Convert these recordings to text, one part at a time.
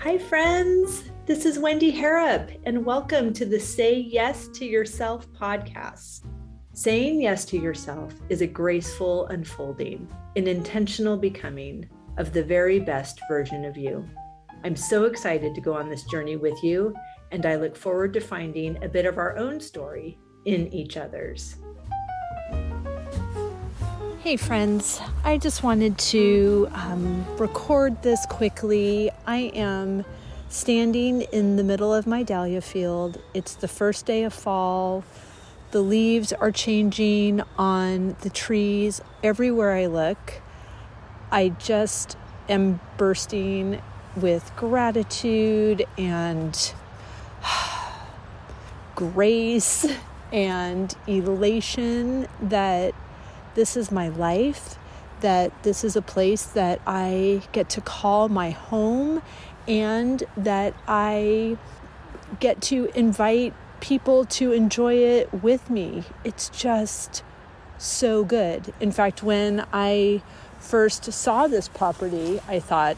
Hi, friends. This is Wendy Harrop, and welcome to the Say Yes to Yourself podcast. Saying yes to yourself is a graceful unfolding, an intentional becoming of the very best version of you. I'm so excited to go on this journey with you, and I look forward to finding a bit of our own story in each other's. Hey friends, I just wanted to record this quickly. I am standing in the middle of my dahlia field. It's the first day of fall. The leaves are changing on the trees everywhere I look. I just am bursting with gratitude and grace and elation that this is my life, that this is a place that I get to call my home, and that I get to invite people to enjoy it with me. It's just so good. In fact, when I first saw this property, I thought,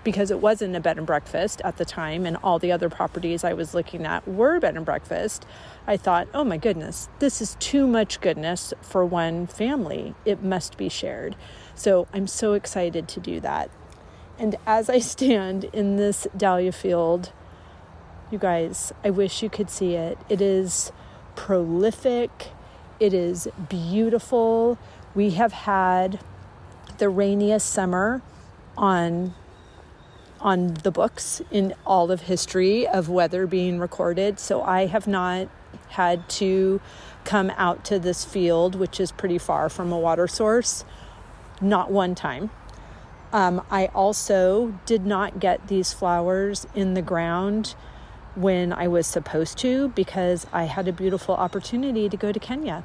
because it wasn't a bed and breakfast at the time, and all the other properties I was looking at were bed and breakfast, I thought, oh my goodness, this is too much goodness for one family. It must be shared. So I'm so excited to do that. And as I stand in this dahlia field, you guys, I wish you could see it. It is prolific. It is beautiful. We have had the rainiest summer on the books in all of history of weather being recorded. So I have not had to come out to this field, which is pretty far from a water source, not one time. I also did not get these flowers in the ground when I was supposed to, because I had a beautiful opportunity to go to Kenya.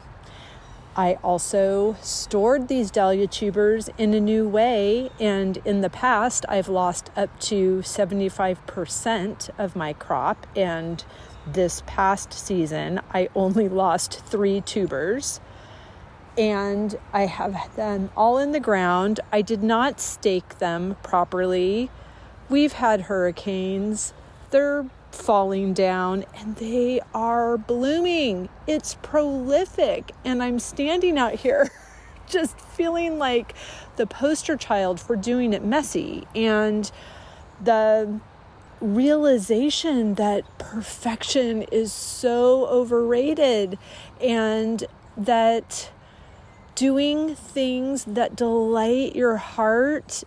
I also stored these dahlia tubers in a new way, and in the past I've lost up to 75% of my crop, and this past season I only lost 3 tubers, and I have them all in the ground. I did not stake them properly. We've had hurricanes. They're falling down and they are blooming. It's prolific, and I'm standing out here just feeling like the poster child for doing it messy, and the realization that perfection is so overrated, and that doing things that delight your heart,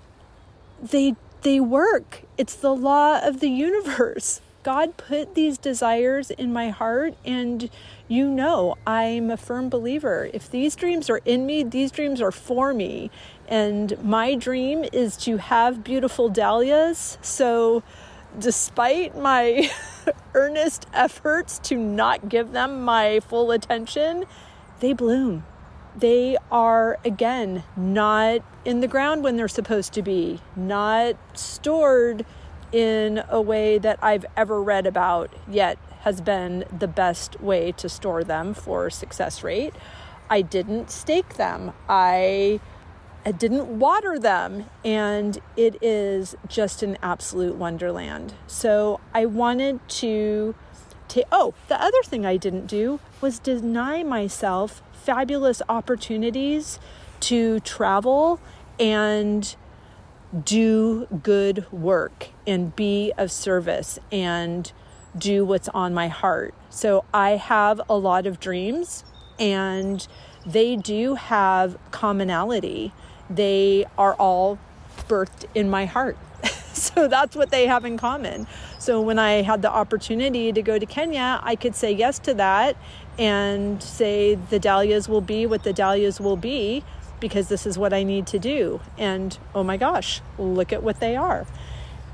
they work. It's the law of the universe. God put these desires in my heart, and I'm a firm believer. If these dreams are in me, these dreams are for me. And my dream is to have beautiful dahlias. So despite my earnest efforts to not give them my full attention, they bloom. They are, again, not in the ground when they're supposed to be, not stored in a way that I've ever read about yet has been the best way to store them for success rate. I didn't stake them. I didn't water them, and it is just an absolute wonderland. So I wanted to the other thing I didn't do was deny myself fabulous opportunities to travel and do good work and be of service and do what's on my heart. So I have a lot of dreams, and they do have commonality. They are all birthed in my heart. So that's what they have in common. So when I had the opportunity to go to Kenya, I could say yes to that and say the dahlias will be what the dahlias will be, because this is what I need to do. And oh my gosh, look at what they are.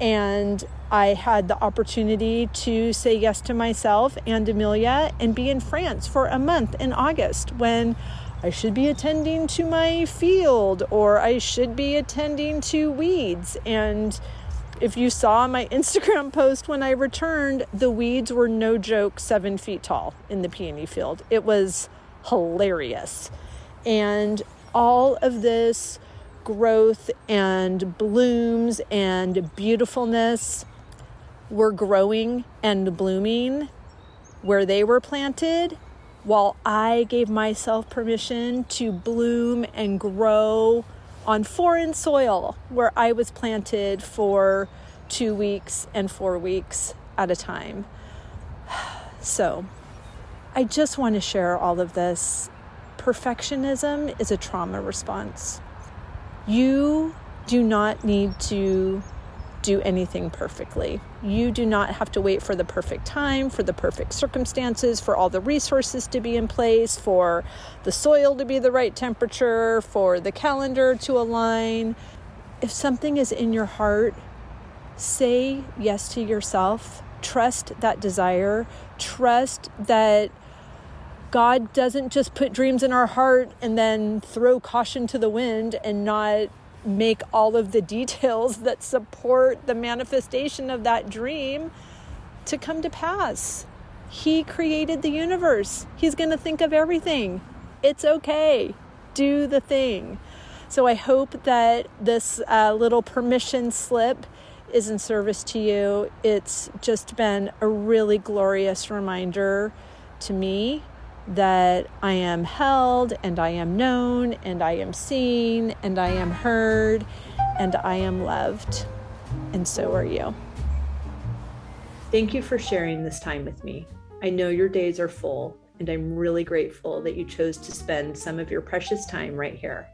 And I had the opportunity to say yes to myself and Amelia and be in France for a month in August, when I should be attending to my field, or I should be attending to weeds. And if you saw my Instagram post when I returned, the weeds were, no joke, 7 feet tall in the peony field. It was hilarious. And all of this growth and blooms and beautifulness were growing and blooming where they were planted, while I gave myself permission to bloom and grow on foreign soil where I was planted for 2 weeks and 4 weeks at a time. So I just want to share all of this. Perfectionism is a trauma response. You do not need to do anything perfectly. You do not have to wait for the perfect time, for the perfect circumstances, for all the resources to be in place, for the soil to be the right temperature, for the calendar to align. If something is in your heart, say yes to yourself. Trust that desire. Trust that God doesn't just put dreams in our heart and then throw caution to the wind and not make all of the details that support the manifestation of that dream to come to pass. He created the universe. He's going to think of everything. It's okay. Do the thing. So I hope that this little permission slip is in service to you. It's just been a really glorious reminder to me that I am held and I am known and I am seen and I am heard and I am loved. And so are you. Thank you for sharing this time with me. I know your days are full, and I'm really grateful that you chose to spend some of your precious time right here.